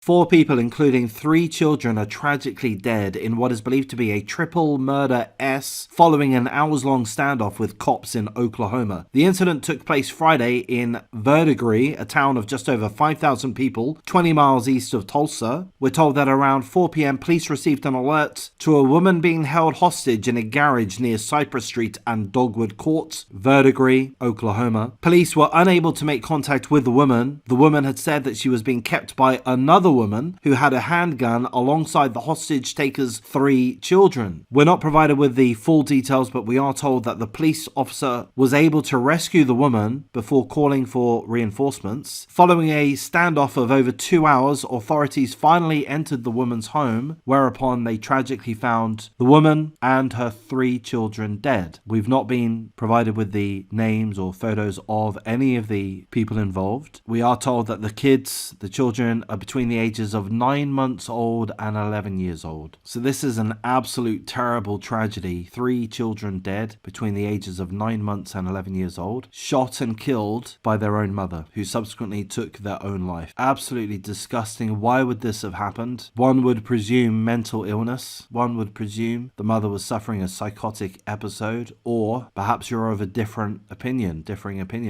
4 people, including 3 children, are tragically dead in what is believed to be a triple murder following an hours-long standoff with cops in Oklahoma. The incident took place Friday in Verdigris, a town of just over 5,000 people, 20 miles east of Tulsa. We're told that around 4 p.m. police received an alert to a woman being held hostage in a garage near Cypress Street and Dogwood Court, Verdigris, Oklahoma. Police were unable to make contact with the woman. The woman had said that she was being kept by another woman who had a handgun alongside the hostage taker's 3 children. We're not provided with the full details, but we are told that the police officer was able to rescue the woman before calling for reinforcements. Following a standoff of over 2 hours, authorities finally entered the woman's home, whereupon they tragically found the woman and her 3 children dead. We've not been provided with the names or photos of any of the people involved. We are told that the children are between the ages of 9 months old and 11 years old. So this is an absolute terrible tragedy. 3 children dead between the ages of 9 months and 11 years old, shot and killed by their own mother, who subsequently took their own life. Absolutely disgusting. Why would this have happened? One would presume mental illness. One would presume the mother was suffering a psychotic episode, or perhaps you're of a differing opinion.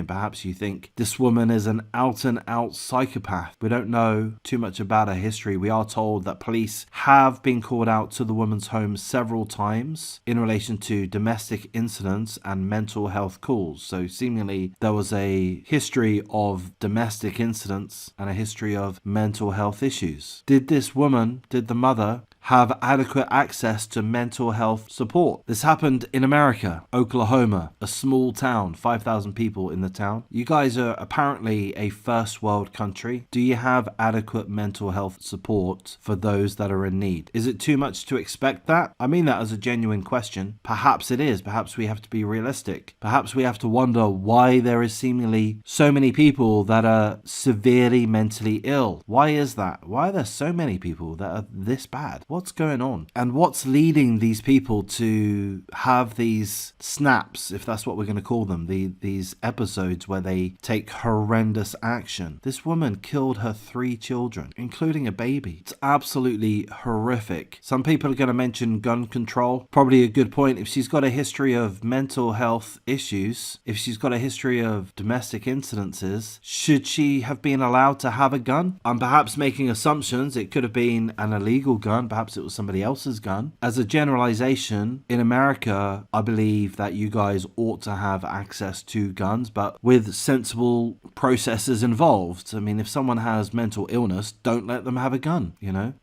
Perhaps you think this woman is an out and out psychopath. We don't know too much about her history. We are told that police have been called out to the woman's home several times in relation to domestic incidents and mental health calls. So seemingly there was a history of domestic incidents and a history of mental health issues. Did the mother have adequate access to mental health support? This happened in America, Oklahoma, a small town, 5,000 people in the town. You guys are apparently a first world country. Do you have adequate mental health support for those that are in need? Is it too much to expect that? I mean that as a genuine question. Perhaps it is. Perhaps we have to be realistic. Perhaps we have to wonder why there is seemingly so many people that are severely mentally ill. Why is that? Why are there so many people that are this bad? What's going on? And what's leading these people to have these snaps, if that's what we're going to call them, these episodes where they take horrendous action? This woman killed her 3 children, including a baby. It's absolutely horrific. Some people are going to mention gun control. Probably a good point. If she's got a history of mental health issues, if she's got a history of domestic incidences, should she have been allowed to have a gun? I'm perhaps making assumptions. It could have been an illegal gun. Perhaps it was somebody else's gun. As a generalization, in America, I believe that you guys ought to have access to guns, but with sensible processes involved. I mean, if someone has mental illness, don't let them have a gun,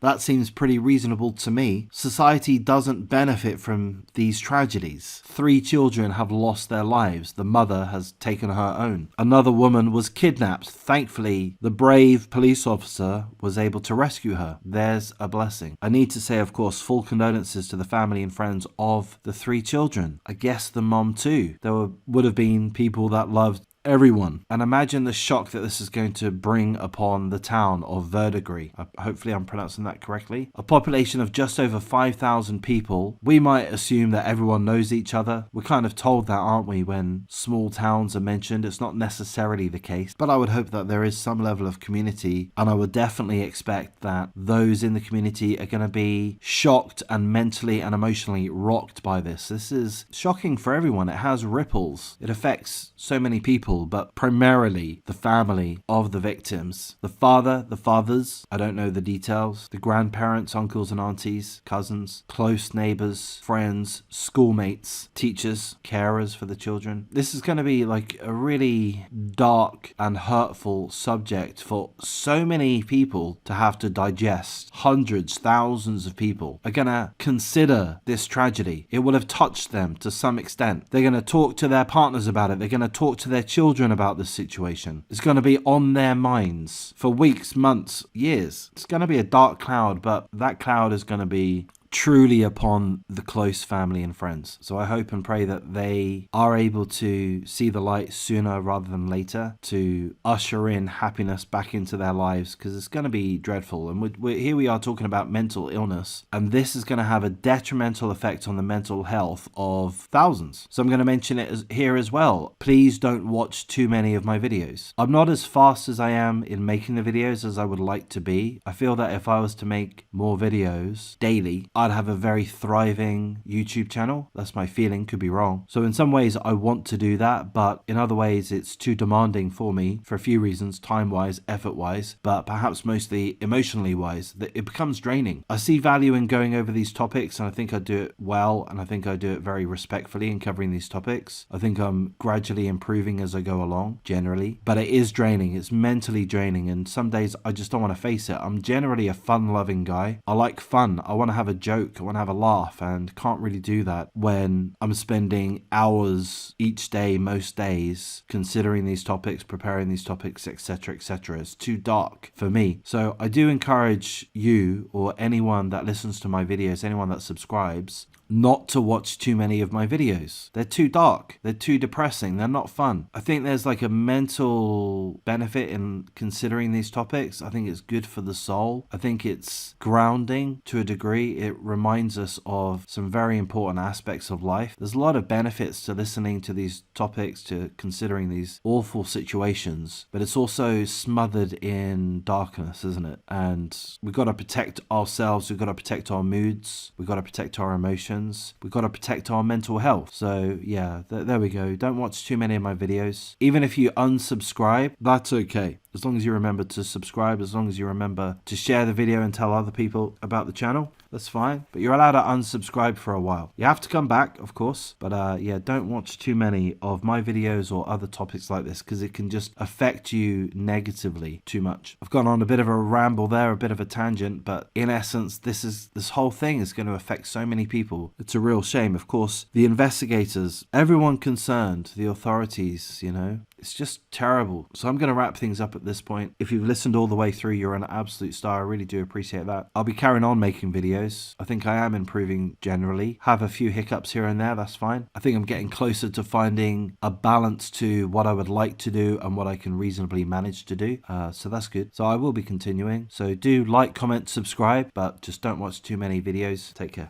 That seems pretty reasonable to me. Society doesn't benefit from these tragedies. 3 children have lost their lives. The mother has taken her own. Another woman was kidnapped. Thankfully, the brave police officer was able to rescue her. There's a blessing. I need to say, of course, full condolences to the family and friends of the 3 children. I guess the mom too. There would have been people that loved everyone. And imagine the shock that this is going to bring upon the town of Verdigris. Hopefully I'm pronouncing that correctly. A population of just over 5,000 people. We might assume that everyone knows each other. We're kind of told that, aren't we, when small towns are mentioned? It's not necessarily the case, but I would hope that there is some level of community, and I would definitely expect that those in the community are going to be shocked and mentally and emotionally rocked by this. This is shocking for everyone. It has ripples. It affects so many people, but primarily the family of the victims. The fathers, I don't know the details, the grandparents, uncles and aunties, cousins, close neighbors, friends, schoolmates, teachers, carers for the children. This is going to be like a really dark and hurtful subject for so many people to have to digest. Hundreds, thousands of people are going to consider this tragedy. It will have touched them to some extent. They're going to talk to their partners about it. They're going to talk to their children about this situation. It's going to be on their minds for weeks, months, years. It's going to be a dark cloud, but that cloud is going to be truly upon the close family and friends. So I hope and pray that they are able to see the light sooner rather than later, to usher in happiness back into their lives, because it's going to be dreadful. And here we are talking about mental illness, and this is going to have a detrimental effect on the mental health of thousands. So I'm going to mention it here as well. Please don't watch too many of my videos. I'm not as fast as I am in making the videos as I would like to be. I feel that if I was to make more videos daily, I'd have a very thriving YouTube channel. That's my feeling, could be wrong. So in some ways I want to do that, but in other ways it's too demanding for me for a few reasons, time-wise, effort-wise, but perhaps mostly emotionally wise, that it becomes draining. I see value in going over these topics, and I think I do it well, and I think I do it very respectfully in covering these topics. I think I'm gradually improving as I go along, generally, but it is draining. It's mentally draining, and some days I just don't want to face it. I'm generally a fun-loving guy. I like fun. I want to have a joke. I want to have a laugh, and can't really do that when I'm spending hours each day, most days, considering these topics, preparing these topics, etc., etc. It's too dark for me. So I do encourage you, or anyone that listens to my videos, anyone that subscribes, not to watch too many of my videos. They're too dark. They're too depressing. They're not fun. I think there's like a mental benefit in considering these topics. I think it's good for the soul. I think it's grounding to a degree. It reminds us of some very important aspects of life. There's a lot of benefits to listening to these topics, to considering these awful situations, but it's also smothered in darkness, isn't it? And we've got to protect ourselves. We've got to protect our moods. We've got to protect our emotions. We've got to protect our mental health. So yeah, there we go. Don't watch too many of my videos. Even if you unsubscribe, that's okay. As long as you remember to subscribe, as long as you remember to share the video and tell other people about the channel, that's fine. But you're allowed to unsubscribe for a while. You have to come back, of course. But yeah, don't watch too many of my videos or other topics like this, because it can just affect you negatively too much. I've gone on a bit of a ramble there, a bit of a tangent, but in essence, this whole thing is going to affect so many people. It's a real shame. Of course, the investigators, everyone concerned, the authorities, you know, it's just terrible. So I'm going to wrap things up at this point. If you've listened all the way through, you're an absolute star. I really do appreciate that. I'll be carrying on making videos. I think I am improving generally. Have a few hiccups here and there, that's fine. I think I'm getting closer to finding a balance to what I would like to do and what I can reasonably manage to do. So that's good. So I will be continuing. So do like, comment, subscribe, but just don't watch too many videos. Take care.